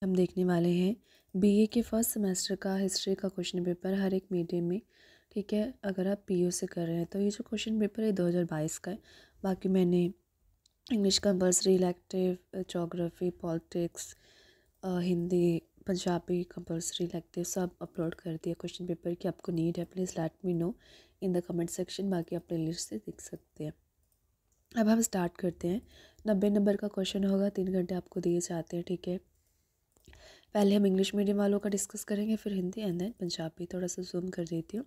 हम देखने वाले हैं बीए के फर्स्ट सेमेस्टर का हिस्ट्री का क्वेश्चन पेपर हर एक मीडियम में। ठीक है, अगर आप पीयू से कर रहे हैं तो ये जो क्वेश्चन पेपर है 2022 का है। बाकी मैंने English compulsory, elective, geography, politics, Hindi, Punjabi compulsory elective सब अपलोड कर दिया क्वेश्चन पेपर की। आपको नीड है please let me know in the comment section. बाकी आप प्ले लिस्ट से देख सकते हैं। अब हम स्टार्ट करते हैं। 90 नंबर का क्वेश्चन होगा, 3 घंटे आपको दिए जाते हैं। ठीक है, पहले हम इंग्लिश मीडियम वालों का डिस्कस करेंगे, फिर हिंदी एंड देन पंजाबी। थोड़ा सा जूम कर देती हूँ।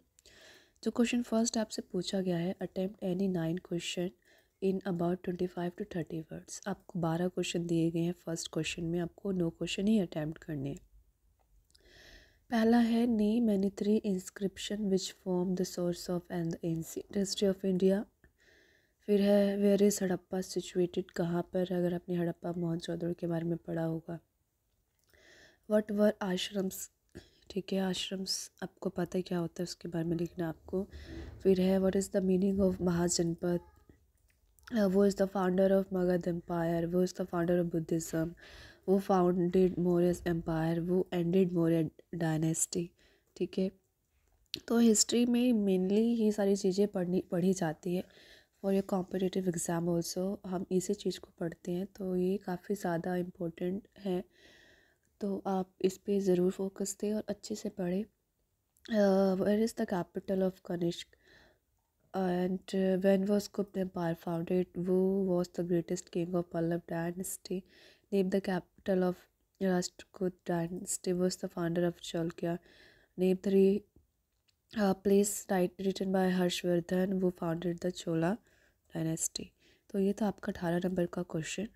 जो क्वेश्चन फर्स्ट आपसे पूछा गया है, attempt any 9 question in about 25 to 30 words. आपको 12 क्वेश्चन दिए गए हैं। फर्स्ट क्वेश्चन में आपको 9 क्वेश्चन ही अटैम्प्ट करने हैं। पहला है name any 3 inscription which form the source of and the ancient history of India. फिर है वेयर इज़ हड़प्पा सिचुएटेड, कहाँ पर, अगर आपने हड़प्पा मोहनजोदड़ो के बारे में पढ़ा होगा। व्हाट वर आश्रम्स, ठीक है, आश्रम्स आपको पता है क्या होता है, उसके बारे में लिखना आपको। फिर है what is the meaning of Mahajanapada, वो is the founder of Magadh empire, वो is the founder of Buddhism, वो फाउंडेड मौर्य एम्पायर, वो एंडेड मौर्य डायनेस्टी। ठीक है, तो हिस्ट्री में मेनली ये सारी चीज़ें पढ़ी जाती है। और ये कॉम्पिटिटिव एग्ज़ाम ऑल्सो हम इसी चीज़ को पढ़ते हैं, तो ये काफ़ी ज़्यादा इम्पोर्टेंट है। तो आप इस पे ज़रूर फोकस दें और अच्छे से पढ़ें। Where is the capital of Kanishka and when was Gupta empire founded, who was the greatest king of Pallava dynasty. Name the capital of Rashtrakuta dynasty, was the founder of Chalukya. Name 3 place written by Harshavardhana, who founded the Chola dynasty. तो ये था आपका 18 number का question.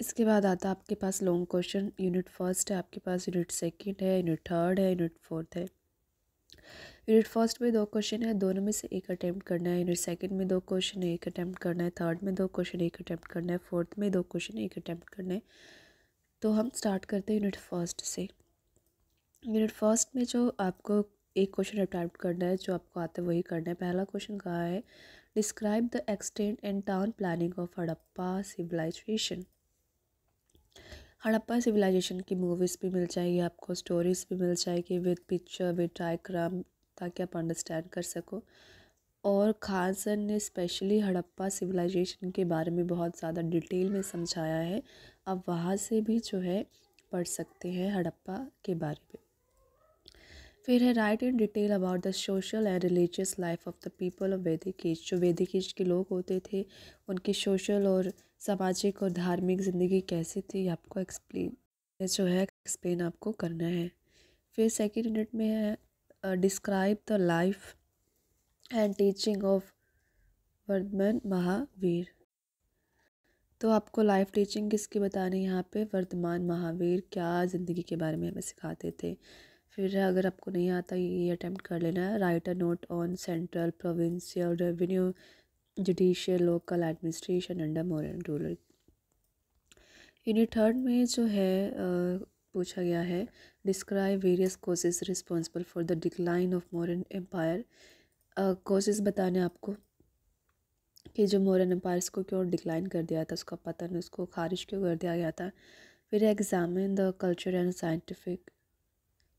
इसके बाद आता है आपके पास लॉन्ग क्वेश्चन। यूनिट फर्स्ट है आपके पास, यूनिट सेकंड है, यूनिट थर्ड है, यूनिट फोर्थ है। यूनिट फर्स्ट में 2 क्वेश्चन है, दोनों में से एक अटैम्प्ट करना है। यूनिट सेकंड में 2 क्वेश्चन, एक अटैम्प्ट करना है। थर्ड में 2 क्वेश्चन, एक अटैम्प्ट करना है। फोर्थ में 2 क्वेश्चन, एक अटैम्प्ट करना है। तो हम स्टार्ट करते हैं यूनिट फर्स्ट से। यूनिट फर्स्ट में जो आपको एक क्वेश्चन अटैम्प्ट करना है, जो आपको आता है वही करना है। पहला क्वेश्चन कहा है, describe the extent and town planning of Harappa civilization. Harappa civilization की मूवीज़ भी मिल जाएगी आपको, स्टोरीज़ भी मिल जाएगी विद पिक्चर, विद डायग्राम, ताकि आप अंडरस्टैंड कर सको। और खान सर ने स्पेशली हड़प्पा सिविलाइजेशन के बारे में बहुत ज़्यादा डिटेल में समझाया है। आप वहाँ से भी जो है पढ़ सकते हैं हड़प्पा के बारे में। फिर है right in detail about the social and religious life of the people of वैदिक एज। जो वैदिक एज के लोग होते थे, उनकी सोशल और सामाजिक और धार्मिक ज़िंदगी कैसी थी, आपको एक्सप्लेन आपको करना है। फिर सेकेंड यूनिट में है describe the life and teaching of Vardhamana Mahavira. तो आपको लाइफ टीचिंग किसकी बतानी है यहाँ पे, वर्धमान महावीर क्या ज़िंदगी के बारे में हमें सिखाते थे। फिर अगर आपको नहीं आता ये अटेम्प्ट कर लेना है। Write a note on central, provincial, revenue, judicial, local administration under modern ruler. Unit third में जो है पूछा गया है, describe various causes responsible for the decline of modern empire. Causes बताने आपको कि जो मौर्यन एम्पायर्स को क्यों डिक्लाइन कर दिया था, उसका पतन, उसको खारिज क्यों कर दिया गया था। फिर examine the culture and scientific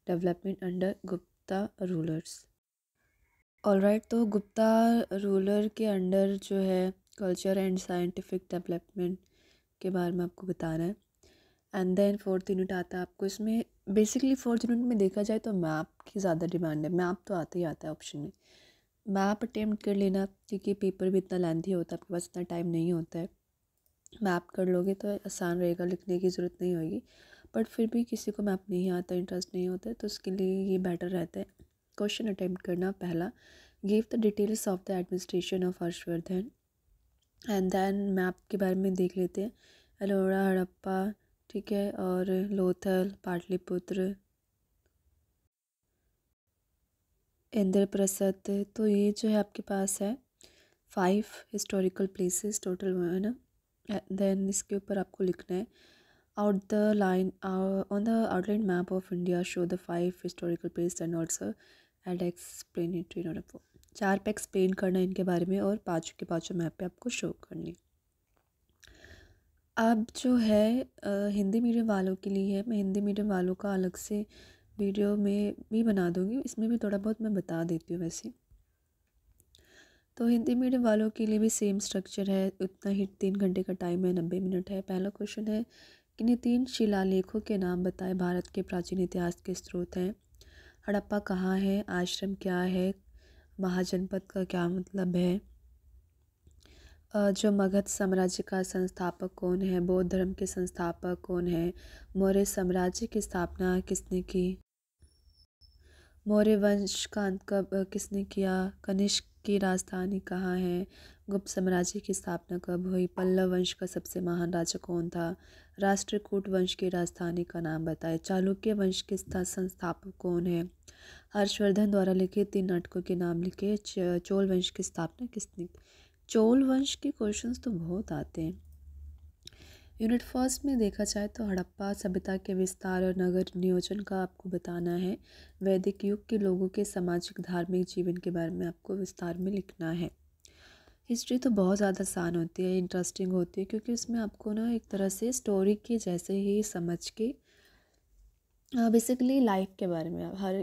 development under Gupta rulers. Alright, तो गुप्ता रूलर के अंडर जो है कल्चर एंड साइंटिफिक डेवलपमेंट के बारे में आपको बताना है। एंड देन फोर्थ यूनिट आता है आपको। इसमें बेसिकली फोर्थ यूनिट में देखा जाए तो मैप की ज़्यादा डिमांड है। मैप तो आता ही आता है ऑप्शन में। मैप अटेम्प्ट कर लेना, क्योंकि पेपर भी इतना लेंथी होता है, आपके पास इतना टाइम नहीं होता है। मैप कर लोगे तो आसान रहेगा, लिखने की ज़रूरत नहीं होगी। बट फिर भी किसी को मैप नहीं आता, इंटरेस्ट नहीं होता है, तो उसके लिए ये बेटर रहता है। क्वेश्चन अटेम्प्ट करना पहला, give the details of the administration of Harshavardhana. And then map के बारे में देख लेते हैं। अलोरा, हड़प्पा, ठीक है, और लोथल, पाटलिपुत्र, इंद्रप्रस्थ। तो ये जो है आपके पास है 5 हिस्टोरिकल प्लेसेस टोटल है ना। देन इसके ऊपर आपको लिखना है, out the line on the outline map of India show the 5 historical place and also add explanatory note. 4 पे एक्सप्लेन करना है इनके बारे में, और 5 के 5 मैप पे आपको शो करनी। अब जो है हिंदी मीडियम वालों के लिए है, मैं हिंदी मीडियम वालों का अलग से वीडियो में भी बना दूँगी, इसमें भी थोड़ा बहुत मैं बता देती हूँ वैसे। तो हिंदी मीडियम वालों के लिए भी सेम स्ट्रक्चर है, उतना ही 3 घंटे का टाइम है, 90 मिनट है। पहला क्वेश्चन है, किन्हीं 3 शिलालेखों के नाम बताएं, भारत के प्राचीन इतिहास के स्रोत हैं। हड़प्पा कहाँ है, आश्रम क्या है, महाजनपद का क्या मतलब है, जो मगध साम्राज्य का संस्थापक कौन है, बौद्ध धर्म के संस्थापक कौन है, मौर्य साम्राज्य की स्थापना किसने की, मौर्य वंश का अंत कब किसने किया, कनिष्क की राजधानी कहाँ है, गुप्त साम्राज्य की स्थापना कब हुई, पल्लव वंश का सबसे महान राजा कौन था, राष्ट्रकूट वंश की राजधानी का नाम बताएं, चालुक्य वंश के संस्थापक कौन है, हर्षवर्धन द्वारा लिखित 3 नाटकों के नाम लिखे, चोल वंश की स्थापना किसने की। चोल वंश के क्वेश्चंस तो बहुत आते हैं। यूनिट फर्स्ट में देखा जाए तो हड़प्पा सभ्यता के विस्तार और नगर नियोजन का आपको बताना है। वैदिक युग के लोगों के सामाजिक धार्मिक जीवन के बारे में आपको विस्तार में लिखना है। हिस्ट्री तो बहुत ज़्यादा आसान होती है, इंटरेस्टिंग होती है, क्योंकि उसमें आपको ना एक तरह से स्टोरी के जैसे ही समझ के बेसिकली लाइफ के बारे में, हर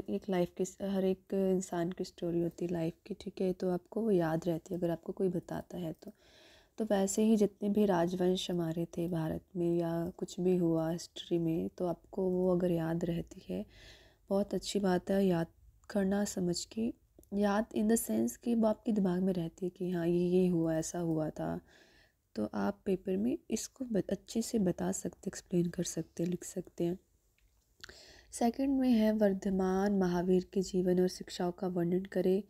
एक इंसान की स्टोरी होती है लाइफ की, ठीक है, तो आपको वो याद रहती है अगर आपको कोई बताता है तो वैसे ही जितने भी राजवंश हमारे थे भारत में या कुछ भी हुआ हिस्ट्री में, तो आपको वो अगर याद रहती है बहुत अच्छी बात है। याद करना, समझ के याद इन द सेंस कि वो आपके दिमाग में रहती है कि हाँ ये हुआ, ऐसा हुआ था, तो आप पेपर में इसको अच्छे से बता सकते, एक्सप्लेन कर सकते, लिख सकते हैं। सेकंड में है वर्धमान महावीर के जीवन और शिक्षाओं का वर्णन करें।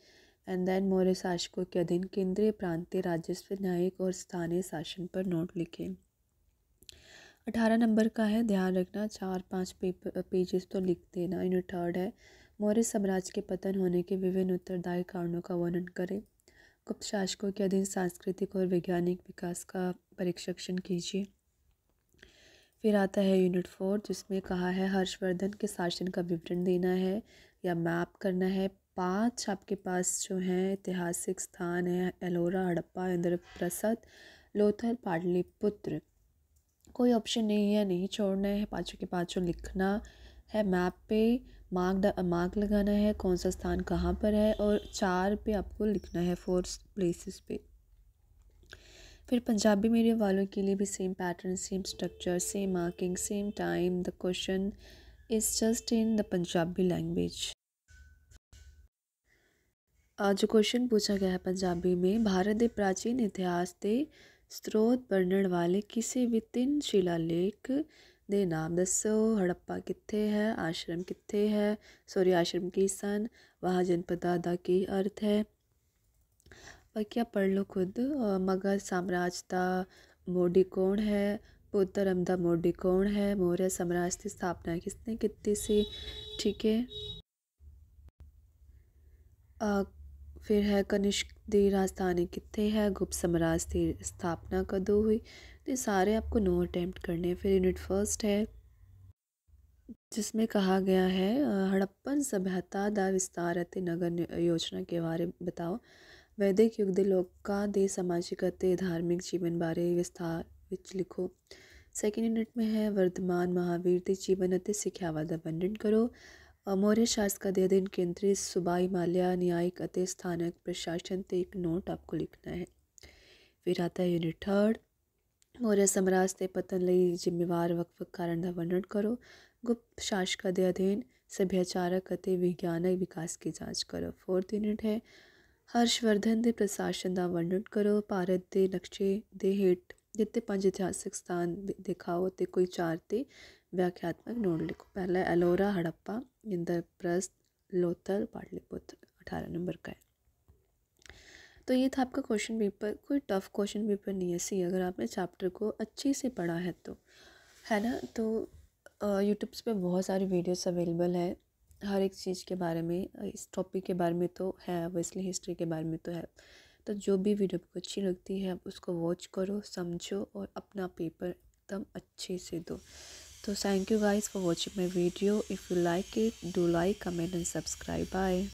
एंड देन मौर्य शासकों के अधीन केंद्रीय, प्रांतीय, राजस्व, न्यायिक और स्थानीय शासन पर नोट लिखें। 18 नंबर का है, ध्यान रखना 4-5 पेजेस तो लिख देना। यूनिट थर्ड है, मौर्य साम्राज्य के पतन होने के विभिन्न उत्तरदायी कारणों का वर्णन करें। गुप्त शासकों के अधीन सांस्कृतिक और वैज्ञानिक विकास का परीक्षण कीजिए। फिर आता है यूनिट 4, जिसमें कहा है हर्षवर्धन के शासन का विवरण देना है या मैप करना है। 5 आपके पास जो हैं ऐतिहासिक स्थान है, एलोरा, हड़प्पा, इंद्रप्रस्थ, लोथल, पाटलिपुत्र। कोई ऑप्शन नहीं है, नहीं छोड़ना है, पाँचों के पाँचों लिखना है। मैप पे मार्क लगाना है, कौन सा स्थान कहाँ पर है, और 4 पे आपको लिखना है, 4 प्लेसेस पे। फिर पंजाबी मीडियम वालों के लिए भी same pattern, same structure, same marking, same time. The question is just in the Punjabi language. जो क्वेश्चन पूछा गया है पंजाबी में, भारत के प्राचीन इतिहास के स्रोत वर्णन वाले किसी भी 3 शिलालेख दे नाम दसो। हड़प्पा कित्थे है, आश्रम कित्थे है, सॉरी आश्रम की सन, वहाँ जनपदा दा की अर्थ है। क्या पढ़ लो खुद। मगध साम्राज्य का मोडी कौन है, बौद्ध धर्म का मोडी कौन है, मौर्य साम्राज्य की स्थापना किसने की सी, ठीक है। फिर है कनिष्क की राजधानी कितने है, गुप्त साम्राज्य की स्थापना कदों हुई। तो ये सारे आपको 9 अटैम्प्ट करने हैं। फिर यूनिट फर्स्ट है, जिसमें कहा गया है हड़प्पन सभ्यता का विस्तार ਅਤੇ नगर योजना के बारे बताओ। वैदिक युग के लोगों के समाजिक ਅਤੇ धार्मिक जीवन बारे विस्तार विच लिखो। सैकेंड यूनिट में है वर्धमान महावीर के जीवन ਅਤੇ ਸਿੱਖਿਆਵਾਂ ਦਾ वर्णन करो। मौर्य शासक के अधीन केंद्रीय सूबा हिमालय, न्यायिक ਅਤੇ स्थानक प्रशासन ते एक नोट आपको लिखना है। फिर आता है यूनिट थर्ड, मौर्य साम्राज्य के पतन ਲਈ जिम्मेवार ਵੱਖ-ਵੱਖ ਕਾਰਨ ਦਾ वर्णन करो। गुप्त शासक के अधीन सभ्याचारक ਅਤੇ विज्ञानक विकास की जांच करो। फोर्थ यूनिट है हर्षवर्धन के प्रशासन का वर्णन करो। भारत के नक्शे के हेठ जिते 5 इतिहासिक स्थान दिखाओ तो कोई 4 ते व्याख्यात्मक नोट लिखो। पहला एलोरा, हड़प्पा, इंद्रप्रस्थ, लोथल, पाटलिपुत्र। 18 नंबर का है। तो ये था आपका क्वेश्चन पेपर। कोई टफ क्वेश्चन पेपर नहीं है। सी अगर आपने चैप्टर को अच्छे से पढ़ा है तो, है ना। तो यूट्यूब्स पे बहुत सारी वीडियोस अवेलेबल है हर एक चीज़ के बारे में। इस टॉपिक के बारे में तो है, ऑब्वियसली हिस्ट्री के बारे में तो है। तो जो भी वीडियो आपको अच्छी लगती है आप उसको वॉच करो, समझो और अपना पेपर एकदम अच्छे से दो। तो thank you guys for watching my video. If you like it, do like, comment and subscribe. Bye.